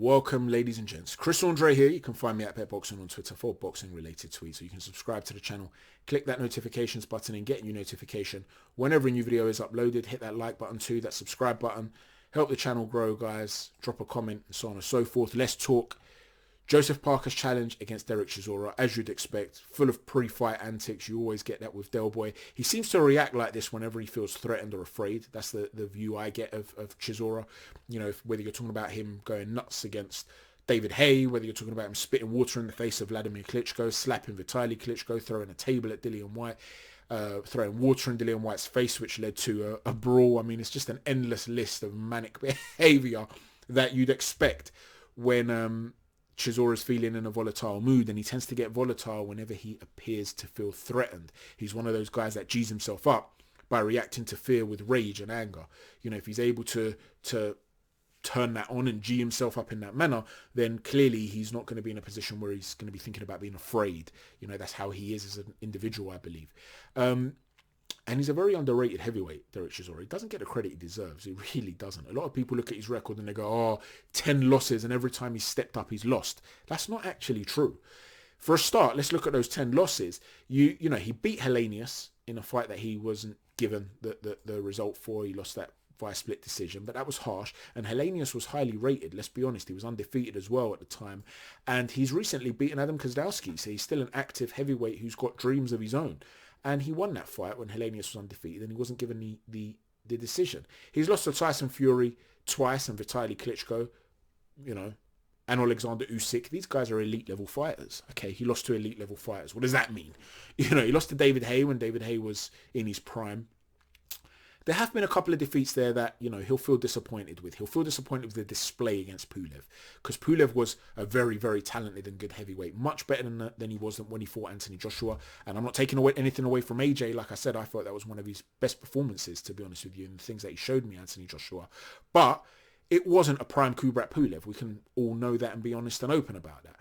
Welcome, ladies and gents. Chris Andre here. You can find me at Pet Boxing on Twitter for boxing related tweets. So you can subscribe to the channel, click that notifications button and get a new notification whenever a new video is uploaded. Hit that like button too, that subscribe button. Help the channel grow, guys. Drop a comment and so on and so forth. Let's talk Joseph Parker's challenge against Derek Chisora, as you'd expect, full of pre-fight antics. You always get that with Del Boy. He seems to react like this whenever he feels threatened or afraid. That's the view I get of Chisora. You know, whether you're talking about him going nuts against David Haye, whether you're talking about him spitting water in the face of Vladimir Klitschko, slapping Vitaly Klitschko, throwing a table at Dillian Whyte, throwing water in Dillian Whyte's face, which led to a brawl. I mean, it's just an endless list of manic behavior that you'd expect when Chisora's feeling in a volatile mood, and he tends to get volatile whenever he appears to feel threatened. He's one of those guys that G's himself up by reacting to fear with rage and anger. You know, if he's able to turn that on and G himself up in that manner, then clearly he's not going to be in a position where he's going to be thinking about being afraid. You know, that's how he is as an individual, I believe. And he's a very underrated heavyweight, Derek Chisora. He doesn't get the credit he deserves. He really doesn't. A lot of people look at his record and they go, oh, 10 losses, and every time he's stepped up, he's lost. That's not actually true. For a start, let's look at those 10 losses. You know, he beat Helenius in a fight that he wasn't given the result for. He lost that via split decision, but that was harsh. And Helenius was highly rated. Let's be honest, he was undefeated as well at the time. And he's recently beaten Adam Kozlowski, so he's still an active heavyweight who's got dreams of his own. And he won that fight when Helenius was undefeated and he wasn't given the decision. He's lost to Tyson Fury twice and Vitaly Klitschko, you know, and Alexander Usyk. These guys are elite level fighters. Okay, he lost to elite level fighters. What does that mean? You know, he lost to David Haye when David Haye was in his prime. There have been a couple of defeats there that, you know, he'll feel disappointed with. He'll feel disappointed with the display against Pulev, because Pulev was a very, very talented and good heavyweight, much better than he was when he fought Anthony Joshua. And I'm not taking anything away from AJ. Like I said, I thought that was one of his best performances, to be honest with you, and the things that he showed me, Anthony Joshua. But it wasn't a prime Kubrat Pulev. We can all know that and be honest and open about that.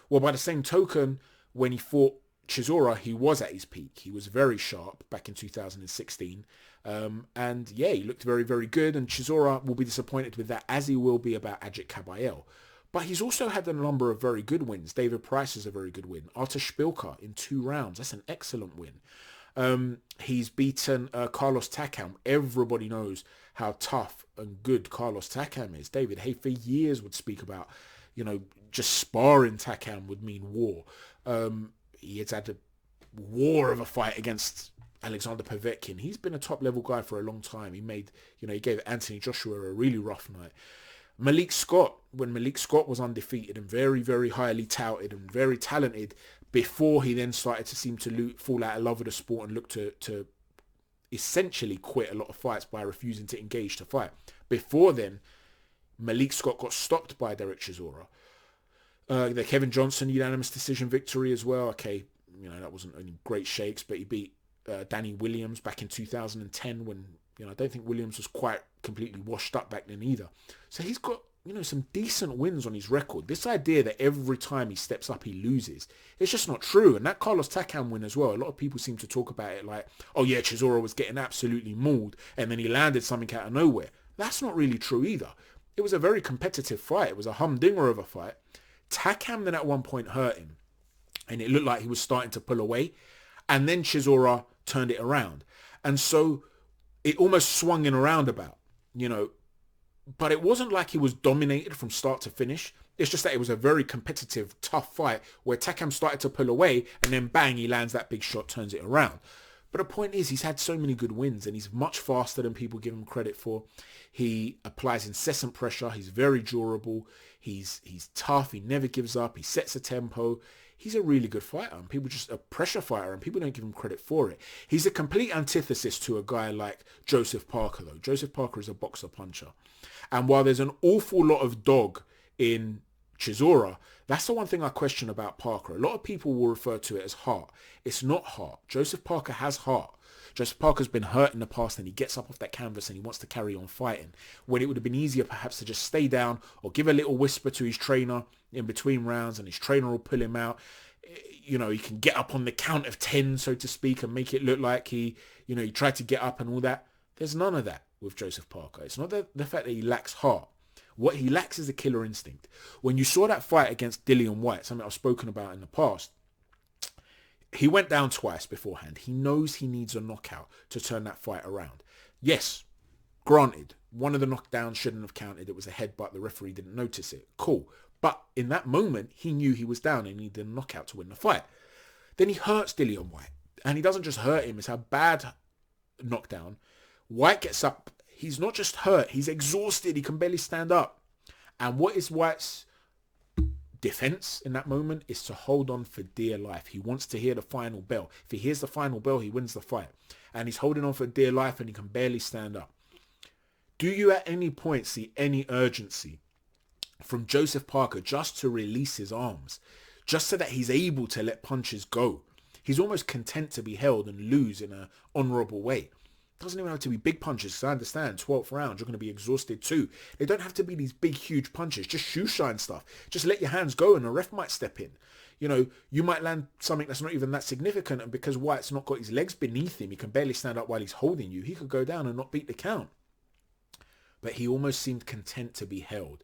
Well, by the same token, when he fought Chisora, he was at his peak. He was very sharp back in 2016. And yeah, he looked very, very good. And Chisora will be disappointed with that, as he will be about Ajit Kabayel. But he's also had a number of very good wins. David Price is a very good win. Artur Szpilka in 2 rounds. That's an excellent win. He's beaten Carlos Takam. Everybody knows how tough and good Carlos Takam is. David Haye for years would speak about, you know, just sparring Takam would mean war. He had a war of a fight against Alexander Povetkin. He's been a top level guy for a long time. He gave Anthony Joshua a really rough night. Malik Scott, when Malik Scott was undefeated and very, very highly touted and very talented, before he then started to seem to fall out of love with the sport and look to essentially quit a lot of fights by refusing to engage to fight. Before then, Malik Scott got stopped by Derek Chisora. The Kevin Johnson unanimous decision victory as well. Okay, you know, that wasn't any great shakes, but he beat Danny Williams back in 2010 when, you know, I don't think Williams was quite completely washed up back then either. So he's got, you know, some decent wins on his record. This idea that every time he steps up he loses, it's just not true. And that Carlos Takam win as well, a lot of people seem to talk about it like, oh yeah, Chisora was getting absolutely mauled and then he landed something out of nowhere. That's not really true either. It was a very competitive fight. It was a humdinger of a fight. Takam then at one point hurt him and it looked like he was starting to pull away, and then Chisora turned it around. And so it almost swung in a roundabout, you know, but it wasn't like he was dominated from start to finish. It's just that it was a very competitive, tough fight where Takam started to pull away and then bang, he lands that big shot, turns it around. But the point is, he's had so many good wins and he's much faster than people give him credit for. He applies incessant pressure. He's very durable. He's tough. He never gives up. He sets a tempo. He's a really good fighter, and people just a pressure fighter, and people don't give him credit for it. He's a complete antithesis to a guy like Joseph Parker, though. Joseph Parker is a boxer puncher. And while there's an awful lot of dog in Chisora, that's the one thing I question about Parker. A lot of people will refer to it as heart. It's not heart. Joseph Parker has heart. Joseph Parker's been hurt in the past and he gets up off that canvas and he wants to carry on fighting, when it would have been easier perhaps to just stay down or give a little whisper to his trainer in between rounds and his trainer will pull him out. You know, he can get up on the count of 10, so to speak, and make it look like he tried to get up and all that. There's none of that with Joseph Parker. It's not the fact that he lacks heart. What he lacks is a killer instinct. When you saw that fight against Dillian Whyte, something I've spoken about in the past, he went down twice beforehand. He knows he needs a knockout to turn that fight around. Yes, granted, one of the knockdowns shouldn't have counted. It was a headbutt. The referee didn't notice it. Cool. But in that moment, he knew he was down and needed a knockout to win the fight. Then he hurts Dillian Whyte. And he doesn't just hurt him. It's a bad knockdown. Whyte gets up. He's not just hurt. He's exhausted. He can barely stand up. And what is Whyte's defense in that moment is to hold on for dear life. He wants to hear the final bell. If he hears the final bell, he wins the fight. And he's holding on for dear life and he can barely stand up. Do you at any point see any urgency from Joseph Parker just to release his arms, just so that he's able to let punches go? He's almost content to be held and lose in an honourable way. Doesn't even have to be big punches, because I understand 12th round you're going to be exhausted too. They don't have to be these big huge punches, just shoe shine stuff. Just let your hands go and a ref might step in. You know, you might land something that's not even that significant, and because Whyte's not got his legs beneath him, he can barely stand up while he's holding you, he could go down and not beat the count. But he almost seemed content to be held.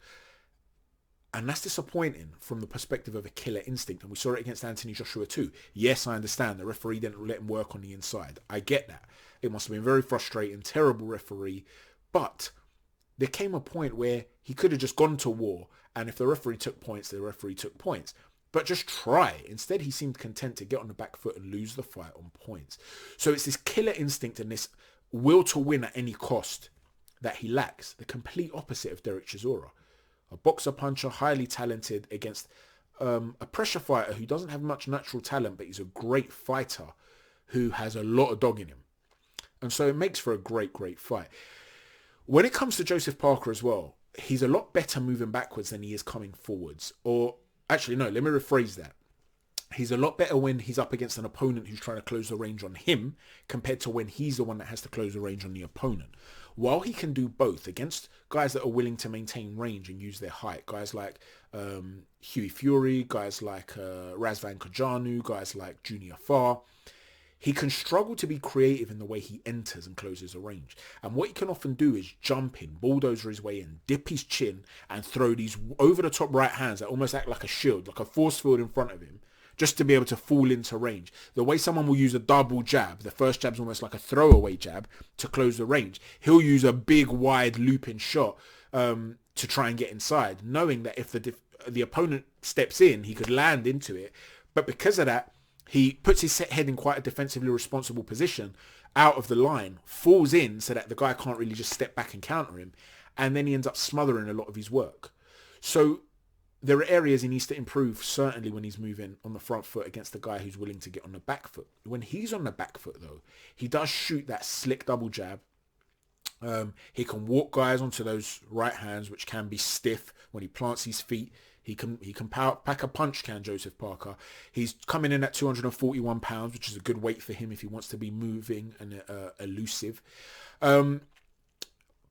And that's disappointing from the perspective of a killer instinct. And we saw it against Anthony Joshua too. Yes, I understand the referee didn't let him work on the inside. I get that. It must have been very frustrating, terrible referee. But there came a point where he could have just gone to war. And if the referee took points, the referee took points. But just try. Instead, he seemed content to get on the back foot and lose the fight on points. So it's this killer instinct and this will to win at any cost that he lacks. The complete opposite of Derek Chisora. A boxer puncher, highly talented against a pressure fighter who doesn't have much natural talent, but he's a great fighter who has a lot of dog in him. And so it makes for a great, great fight. When it comes to Joseph Parker as well, he's a lot better moving backwards than he is coming forwards. Or actually, no, let me rephrase that. He's a lot better when he's up against an opponent who's trying to close the range on him compared to when he's the one that has to close the range on the opponent. While he can do both against guys that are willing to maintain range and use their height, guys like Hughie Fury, guys like Razvan Kajanu, guys like Junior Farr, he can struggle to be creative in the way he enters and closes a range. And what he can often do is jump in, bulldozer his way in, dip his chin and throw these over-the-top right hands that almost act like a shield, like a force field in front of him, just to be able to fall into range. The way someone will use a double jab, the first jab's almost like a throwaway jab to close the range. He'll use a big, wide, looping shot to try and get inside, knowing that if the opponent steps in, he could land into it. But because of that, he puts his head in quite a defensively responsible position out of the line, falls in so that the guy can't really just step back and counter him, and then he ends up smothering a lot of his work. So there are areas he needs to improve, certainly when he's moving on the front foot against the guy who's willing to get on the back foot. When he's on the back foot, though, he does shoot that slick double jab. He can walk guys onto those right hands, which can be stiff when he plants his feet. He can pack a punch, can Joseph Parker. He's coming in at 241 pounds, which is a good weight for him if he wants to be moving and elusive. But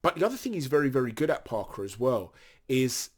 the other thing he's very, very good at, Parker, as well, is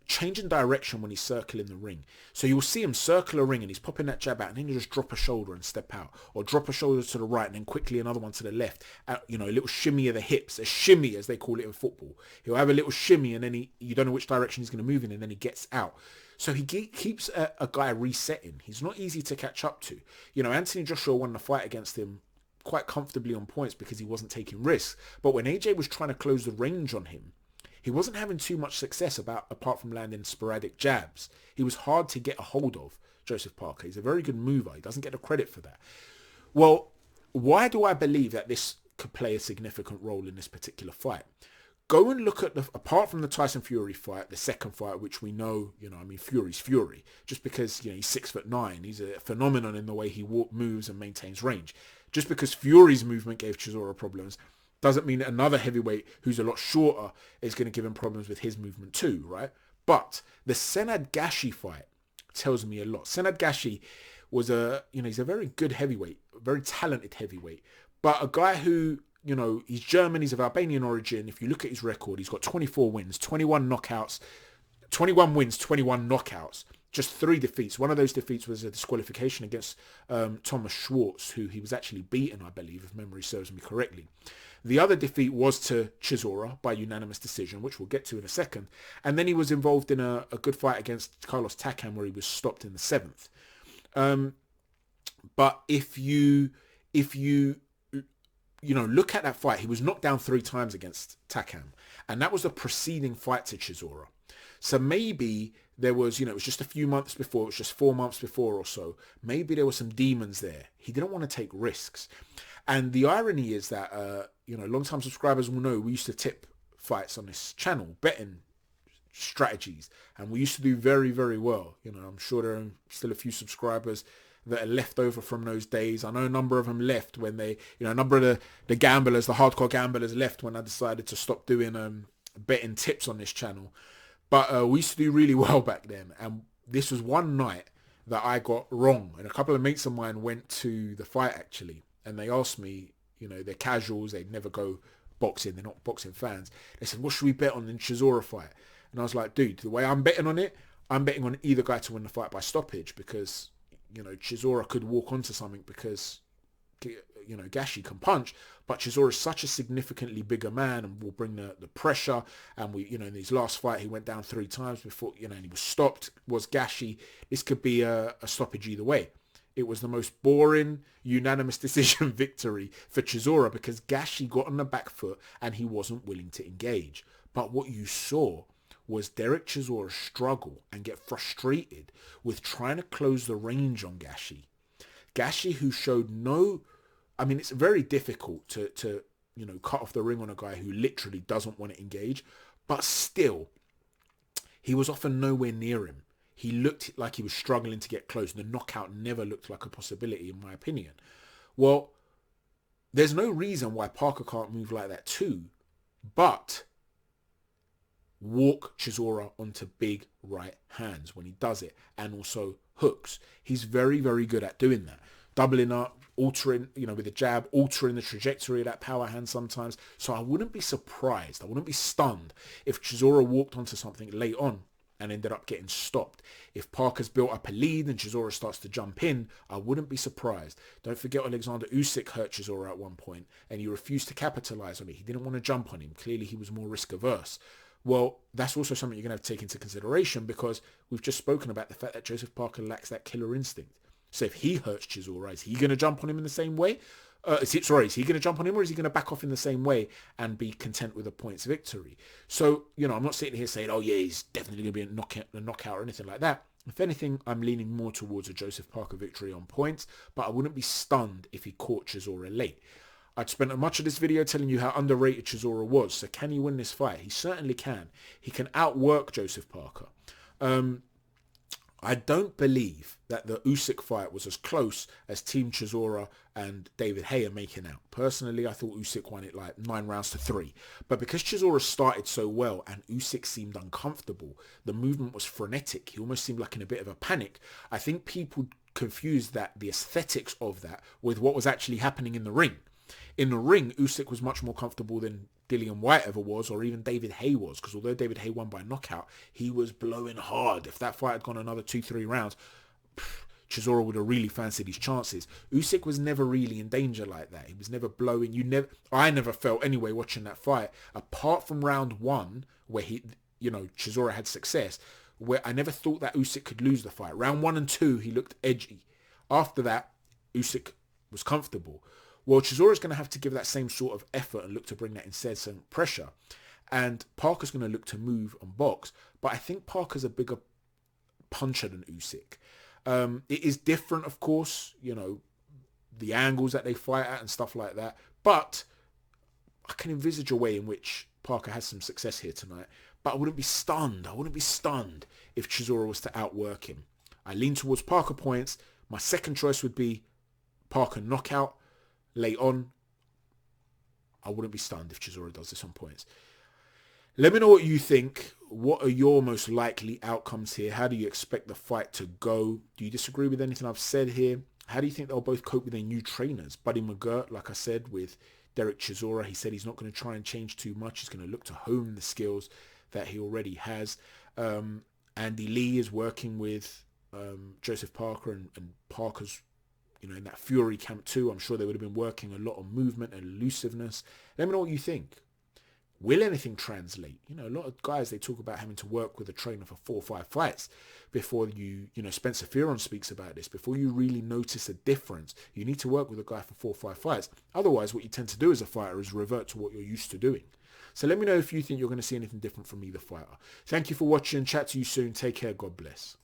changing direction when he's circling the ring. So you'll see him circle a ring and he's popping that jab out, and then he'll just drop a shoulder and step out, or drop a shoulder to the right and then quickly another one to the left. A little shimmy of the hips, a shimmy as they call it in football. He'll have a little shimmy and then you don't know which direction he's going to move in, and then he gets out. So he keeps a guy resetting. He's not easy to catch up to. Anthony Joshua won the fight against him quite comfortably on points because he wasn't taking risks. But when AJ was trying to close the range on him, he wasn't having too much success apart from landing sporadic jabs. He was hard to get a hold of, Joseph Parker. He's a very good mover. He doesn't get the credit for that. Well, why do I believe that this could play a significant role in this particular fight? Go and look at apart from the Tyson Fury fight, the second fight, which we know, Fury's Fury. Just because, he's 6'9", he's a phenomenon in the way he moves and maintains range. Just because Fury's movement gave Chisora problems doesn't mean that another heavyweight who's a lot shorter is going to give him problems with his movement too, right? But the Senad Gashi fight tells me a lot. Senad Gashi was he's a very good heavyweight, very talented heavyweight, but a guy who, he's German, he's of Albanian origin. If you look at his record, he's got 24 wins, 21 knockouts, 21 wins, 21 knockouts, just 3 defeats. One of those defeats was a disqualification against Thomas Schwartz, who he was actually beaten, I believe, if memory serves me correctly. The other defeat was to Chisora by unanimous decision, which we'll get to in a second. And then he was involved in a good fight against Carlos Takam where he was stopped in the 7th. But if you look at that fight, he was knocked down 3 times against Takam. And that was the preceding fight to Chisora. So maybe there was, it was just a few months before, it was just 4 months before or so. Maybe there were some demons there. He didn't want to take risks. And the irony is that, long-time subscribers will know we used to tip fights on this channel, betting strategies. And we used to do very, very well. I'm sure there are still a few subscribers that are left over from those days. I know a number of them left when they, a number of the gamblers, the hardcore gamblers left when I decided to stop doing betting tips on this channel. But we used to do really well back then. And this was one night that I got wrong. And a couple of mates of mine went to the fight actually. And they asked me, they're casuals. They never go boxing. They're not boxing fans. They said, what should we bet on in Chisora fight? And I was like, dude, the way I'm betting on it, I'm betting on either guy to win the fight by stoppage because, Chisora could walk onto something because, Gashi can punch, but Chisora is such a significantly bigger man and will bring the pressure. And we, in his last fight, he went down 3 times before, and he was stopped, was Gashi. This could be a stoppage either way. It was the most boring, unanimous decision victory for Chisora because Gashi got on the back foot and he wasn't willing to engage. But what you saw was Derek Chisora struggle and get frustrated with trying to close the range on Gashi. Gashi, who showed it's very difficult to cut off the ring on a guy who literally doesn't want to engage, but still, he was often nowhere near him. He looked like he was struggling to get close. The knockout never looked like a possibility, in my opinion. Well, there's no reason why Parker can't move like that too, but walk Chisora onto big right hands when he does it, and also hooks. He's very, very good at doing that. Doubling up, altering, with a jab, altering the trajectory of that power hand sometimes. So I wouldn't be surprised, I wouldn't be stunned if Chisora walked onto something late on and ended up getting stopped. If Parker's built up a lead and Chisora starts to jump in, I wouldn't be surprised. Don't forget Alexander Usyk hurt Chisora at one point and he refused to capitalize on it. He didn't want to jump on him. Clearly he was more risk averse. Well, that's also something you're going to have to take into consideration because we've just spoken about the fact that Joseph Parker lacks that killer instinct. So if he hurts Chisora, is he going to jump on him in the same way? Is he going to jump on him or is he going to back off in the same way and be content with a points victory? So, I'm not sitting here saying, oh yeah, he's definitely going to be a knockout or anything like that. If anything, I'm leaning more towards a Joseph Parker victory on points, but I wouldn't be stunned if he caught Chisora late. I'd spent much of this video telling you how underrated Chisora was. So can he win this fight? He certainly can. He can outwork Joseph Parker. I don't believe that the Usyk fight was as close as Team Chisora and David Haye are making out. Personally, I thought Usyk won it like 9 rounds to 3. But because Chisora started so well and Usyk seemed uncomfortable, the movement was frenetic. He almost seemed like in a bit of a panic. I think people confused the aesthetics of that with what was actually happening in the ring. In the ring, Usyk was much more comfortable than Dillian White ever was, or even David Haye was, because although David Haye won by knockout, he was blowing hard. If that fight had gone another 2-3 rounds, Chisora would have really fancied his chances. Usyk was never really in danger like that. He was never blowing. I never felt anyway watching that fight, apart from round 1, where Chisora had success, where I never thought that Usyk could lose the fight. Round 1 and 2, he looked edgy. After that, Usyk was comfortable. Well, Chisora's going to have to give that same sort of effort and look to bring that incessant pressure. And Parker's going to look to move and box. But I think Parker's a bigger puncher than Usyk. It is different, of course, the angles that they fight at and stuff like that. But I can envisage a way in which Parker has some success here tonight. But I wouldn't be stunned. I wouldn't be stunned if Chisora was to outwork him. I lean towards Parker points. My second choice would be Parker knockout. Late on, I wouldn't be stunned if Chisora does this on points. Let me know what you think. What are your most likely outcomes here? How do you expect the fight to go? Do you disagree with anything I've said here? How do you think they'll both cope with their new trainers? Buddy McGirt, like I said, with Derek Chisora, he said he's not going to try and change too much. He's going to look to hone the skills that he already has. Andy Lee is working with Joseph Parker, and Parker's in that Fury camp too. I'm sure they would have been working a lot on movement and elusiveness. Let me know what you think. Will anything translate? A lot of guys, they talk about having to work with a trainer for 4 or 5 fights before Spencer Fearon speaks about this. Before you really notice a difference, you need to work with a guy for 4 or 5 fights. Otherwise, what you tend to do as a fighter is revert to what you're used to doing. So let me know if you think you're going to see anything different from either fighter. Thank you for watching. Chat to you soon. Take care. God bless.